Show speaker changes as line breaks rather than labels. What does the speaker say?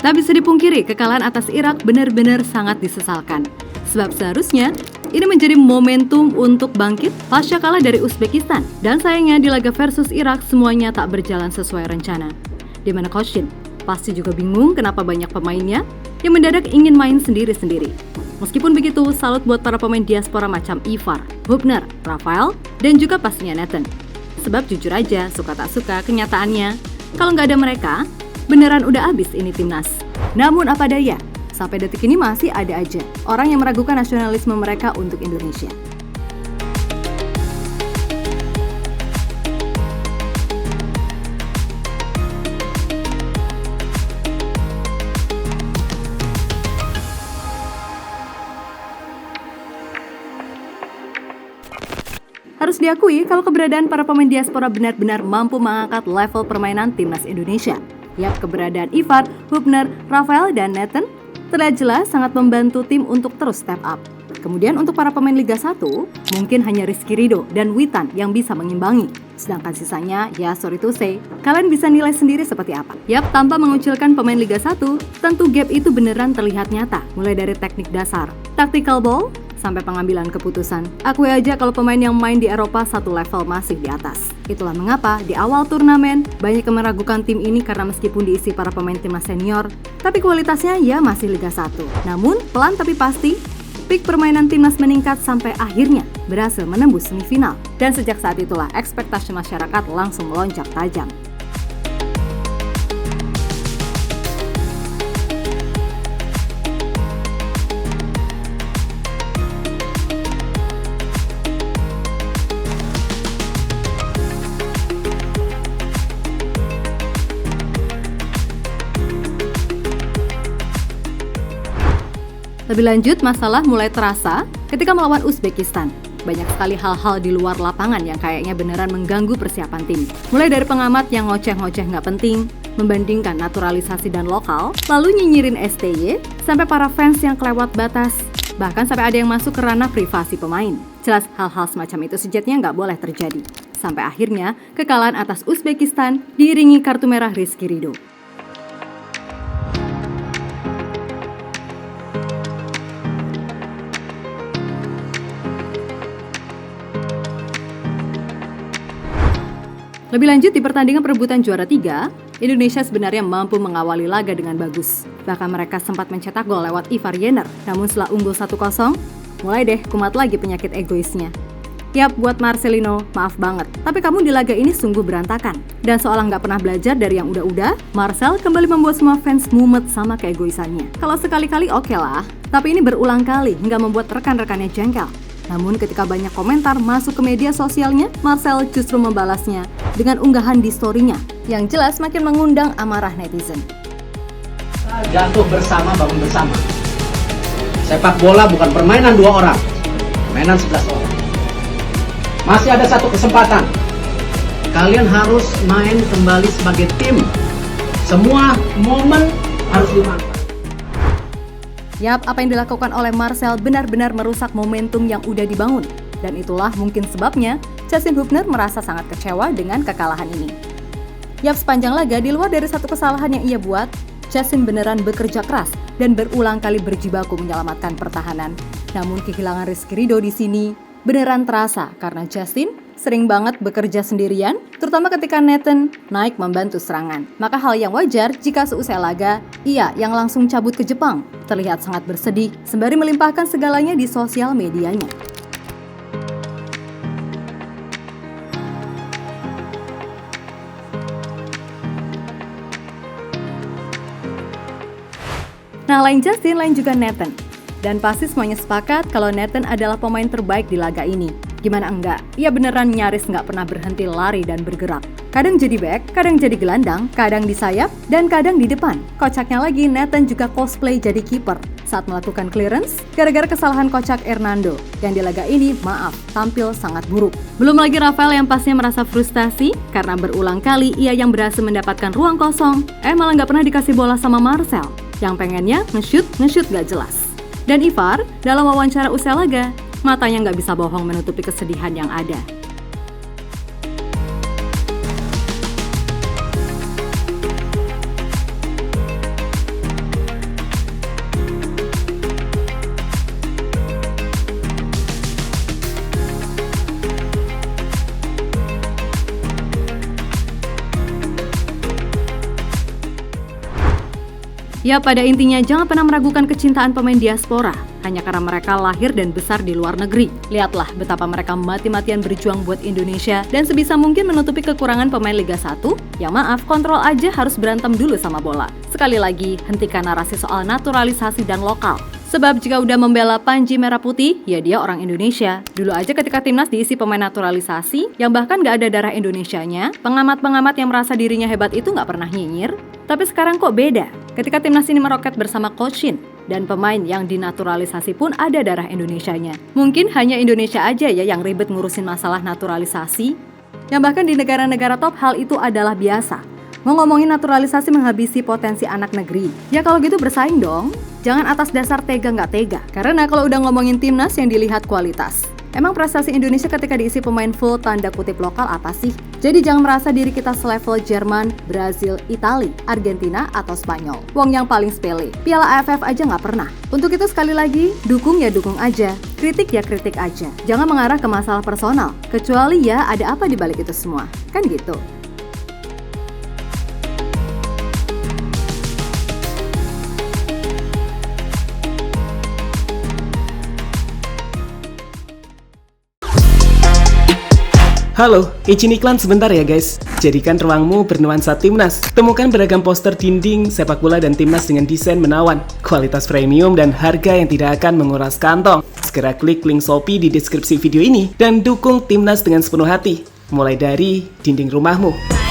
Tak bisa dipungkiri, kekalahan atas Irak benar-benar sangat disesalkan. Sebab seharusnya ini menjadi momentum untuk bangkit pasca kalah dari Uzbekistan. Dan sayangnya di laga versus Irak semuanya tak berjalan sesuai rencana. Di mana Coach Shin pasti juga bingung kenapa banyak pemainnya yang mendadak ingin main sendiri-sendiri. Meskipun begitu, salut buat para pemain diaspora macam Ivar, Hubner, Rafael, dan juga pastinya Nathan. Sebab jujur aja, suka tak suka kenyataannya, kalau nggak ada mereka, beneran udah abis ini timnas. Namun apa daya, sampai detik ini masih ada aja orang yang meragukan nasionalisme mereka untuk Indonesia. Harus diakui kalau keberadaan para pemain diaspora benar-benar mampu mengangkat level permainan timnas Indonesia. Yap, keberadaan Ivar, Hubner, Rafael, dan Nathan terlihat jelas sangat membantu tim untuk terus step up. Kemudian untuk para pemain Liga 1, mungkin hanya Rizky Ridho dan Witan yang bisa mengimbangi. Sedangkan sisanya, ya sorry to say, kalian bisa nilai sendiri seperti apa. Yap, tanpa mengucilkan pemain Liga 1, tentu gap itu beneran terlihat nyata. Mulai dari teknik dasar, tactical ball, sampai pengambilan keputusan. Akui aja kalau pemain yang main di Eropa satu level masih di atas. Itulah mengapa di awal turnamen banyak yang meragukan tim ini karena meskipun diisi para pemain timnas senior, tapi kualitasnya ya masih Liga 1. Namun pelan tapi pasti, peak permainan timnas meningkat sampai akhirnya berhasil menembus semifinal. Dan sejak saat itulah ekspektasi masyarakat langsung melonjak tajam. Lebih lanjut, masalah mulai terasa ketika melawan Uzbekistan. Banyak sekali hal-hal di luar lapangan yang kayaknya beneran mengganggu persiapan tim. Mulai dari pengamat yang ngoceh-ngoceh nggak penting, membandingkan naturalisasi dan lokal, lalu nyinyirin STY, sampai para fans yang kelewat batas, bahkan sampai ada yang masuk ke ranah privasi pemain. Jelas hal-hal semacam itu sejatinya nggak boleh terjadi. Sampai akhirnya, kekalahan atas Uzbekistan diiringi kartu merah Rizky Ridho. Lebih lanjut, di pertandingan perebutan juara 3, Indonesia sebenarnya mampu mengawali laga dengan bagus. Bahkan mereka sempat mencetak gol lewat Ivar Jenner. Namun setelah unggul 1-0, mulai deh kumat lagi penyakit egoisnya. Yap, buat Marcelino, maaf banget. Tapi kamu di laga ini sungguh berantakan. Dan seolah nggak pernah belajar dari yang udah-udah, Marcel kembali membuat semua fans mumet sama keegoisannya. Kalau sekali-kali oke lah, tapi ini berulang kali hingga membuat rekan-rekannya jengkel. Namun ketika banyak komentar masuk ke media sosialnya, Marcel justru membalasnya dengan unggahan di story-nya yang jelas makin mengundang amarah netizen.
Jatuh bersama, bangun bersama. Sepak bola bukan permainan 2 orang, permainan 11 orang. Masih ada satu kesempatan. Kalian harus main kembali sebagai tim. Semua momen harus dimanfaatkan.
Yap, apa yang dilakukan oleh Marcel benar-benar merusak momentum yang udah dibangun. Dan itulah mungkin sebabnya Justin Hubner merasa sangat kecewa dengan kekalahan ini. Yap, sepanjang laga di luar dari satu kesalahan yang ia buat, Justin beneran bekerja keras dan berulang kali berjibaku menyelamatkan pertahanan. Namun kehilangan Rizky Ridho di sini beneran terasa karena Justin sering banget bekerja sendirian, terutama ketika Nathan naik membantu serangan. Maka hal yang wajar jika seusai laga, ia yang langsung cabut ke Jepang, terlihat sangat bersedih sembari melimpahkan segalanya di sosial medianya. Nah, lain Justin, lain juga Nathan. Dan pasti semuanya sepakat kalau Nathan adalah pemain terbaik di laga ini. Gimana enggak? Ia beneran nyaris nggak pernah berhenti lari dan bergerak. Kadang jadi back, kadang jadi gelandang, kadang di sayap, dan kadang di depan. Kocaknya lagi, Nathan juga cosplay jadi kiper saat melakukan clearance gara-gara kesalahan kocak Hernando yang di laga ini, maaf, tampil sangat buruk. Belum lagi Rafael yang pastinya merasa frustasi karena berulang kali ia yang berhasil mendapatkan ruang kosong, malah nggak pernah dikasih bola sama Marcel yang pengennya nge-shoot gak jelas. Dan Ivar, dalam wawancara usai laga, matanya nggak bisa bohong menutupi kesedihan yang ada. Ya, pada intinya jangan pernah meragukan kecintaan pemain diaspora hanya karena mereka lahir dan besar di luar negeri. Lihatlah betapa mereka mati-matian berjuang buat Indonesia dan sebisa mungkin menutupi kekurangan pemain Liga 1 yang maaf, kontrol aja harus berantem dulu sama bola. Sekali lagi, hentikan narasi soal naturalisasi dan lokal. Sebab jika udah membela Panji Merah Putih, ya dia orang Indonesia. Dulu aja ketika timnas diisi pemain naturalisasi, yang bahkan gak ada darah Indonesianya, pengamat-pengamat yang merasa dirinya hebat itu gak pernah nyinyir. Tapi sekarang kok beda? Ketika timnas ini meroket bersama Coach Shin, dan pemain yang dinaturalisasi pun ada darah Indonesianya. Mungkin hanya Indonesia aja ya yang ribet ngurusin masalah naturalisasi. Yang bahkan di negara-negara top hal itu adalah biasa. Mau ngomongin naturalisasi menghabisi potensi anak negeri. Ya kalau gitu bersaing dong. Jangan atas dasar tega nggak tega. Karena kalau udah ngomongin timnas yang dilihat kualitas. Emang prestasi Indonesia ketika diisi pemain full tanda kutip lokal apa sih? Jadi jangan merasa diri kita selevel Jerman, Brazil, Itali, Argentina, atau Spanyol. Wong yang paling sepele, Piala AFF aja nggak pernah. Untuk itu sekali lagi, dukung ya dukung aja, kritik ya kritik aja. Jangan mengarah ke masalah personal, kecuali ya ada apa di balik itu semua. Kan gitu.
Halo, izin iklan sebentar ya guys. Jadikan ruangmu bernuansa timnas. Temukan beragam poster dinding, sepak bola dan timnas dengan desain menawan, kualitas premium dan harga yang tidak akan menguras kantong. Segera klik link Shopee di deskripsi video ini dan dukung timnas dengan sepenuh hati. Mulai dari dinding rumahmu.